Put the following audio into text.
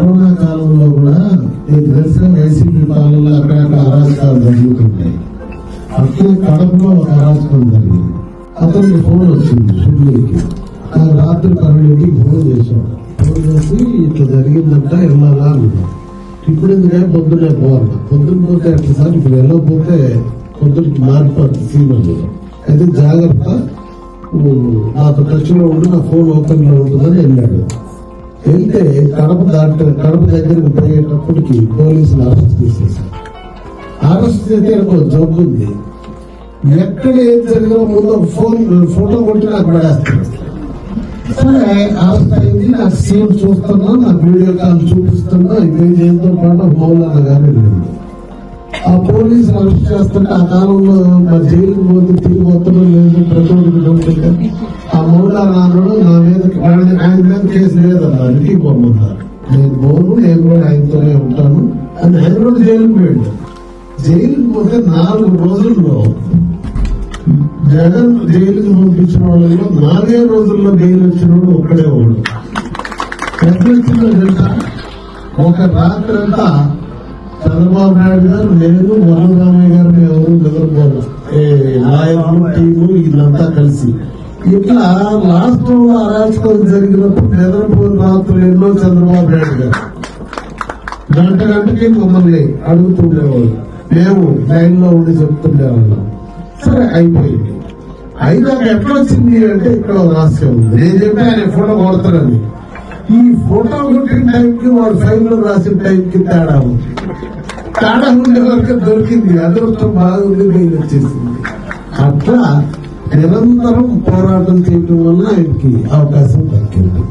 Corona కాలంలో కూడా నేను తెలిసిన వైసీపీ పాలనలో అక్కడక్కడ అరాచకాలు జరుగుతుంటాయి. అట్లే కడపలో ఒక అరాచకం జరిగింది. అతనికి ఫోన్ వచ్చింది షెడ్యూల్కి. రాత్రి 12కి ఫోన్ చేశాడు. ఫోన్ చేసి ఇట్లా జరిగిందంట, వెళ్ళాలా అన్నాడు. ఇప్పుడు ఎందుకే పొద్దునే పోవాలి, పొద్దున పోతే అట్లా సార్ ఇప్పుడు వెళ్ళకపోతే పొద్దునకి మారిపోతుంది సీనియర్లు. అయితే జాగ్రత్త, నాతో టచ్ లో ఉండి నా ఫోన్ ఓపెన్ లో ఉంటుందని వెళ్ళాడు. వెళ్తే కడప దగ్గరికి పోయేటప్పటికి పోలీసులు అరెస్ట్ చేసేసారు. అరెస్ట్ చేస్తే ఒక జబ్బు ఉంది, ఎక్కడ ఏం జరిగినా ముందు ఫోటో కొట్టి నాకు పడేస్తాడు. సరే అరెస్ట్ అయింది, నాకు సీన్ చూస్తున్నా, నాకు వీడియో కాల్ చూపిస్తున్నా. ఇదేంతో పాటు మౌలానా గారి ఆ పోలీసులు అరెస్ట్ చేస్తుంటే ఆ కాలంలో మా జైలుకి పోతే తిరిగి వద్దడం లేదు, ప్రతి ఆ మౌలానా అన్నాడు నా మీద, ఆయన మీద కేసు లేదన్నారు, ఇంటికి పోమన్నారు. నేను పోను, నేను కూడా ఆయనతోనే ఉంటాను అని ఆయన కూడా జైలుకి పోయాడు. జైలుకి పోతే 4 రోజుల్లో జగన్ జైలుకి పంపించిన వాళ్ళలో 4 రోజుల్లో జైలు వచ్చిన వాడు ఒక్కడే వాడు. ఎక్కడ వచ్చిందో తెలుసా? ఒక రాత్రి అంతా చంద్రబాబు నాయుడు గారు, నేను, వరలరామయ్య గారు ఎవరు నిద్రపోవాలి, నాయకులు టీము వీళ్ళంతా కలిసి ఇట్లా రాష్ట్రంలో అరాచకం జరిగినప్పుడు నిద్రపోయిన రాత్రులు ఎన్నో చంద్రబాబు నాయుడు గారు గంటకి మమ్మల్ని అడుగుతుండేవాళ్ళు. మేము లైన్ లో ఉండి చెప్తుండేవాళ్ళం. సరే అయిపోయింది. అయినాక ఎట్లా వచ్చింది అంటే ఇక్కడ రహస్యం ఉంది. నేను చెప్పి ఆయన ఫోటో కొడతానని, ఈ ఫోటో కొట్టిన టైంకి వాడు ఫైల్ లో రాసిన టైంకి తేడా ఉండే వరకు దొరికింది. అదృష్టం బాగుంది, బయలు వచ్చేసింది. అట్లా నిరంతరం పోరాటం చేయడం వల్ల ఆయనకి అవకాశం దక్కింది.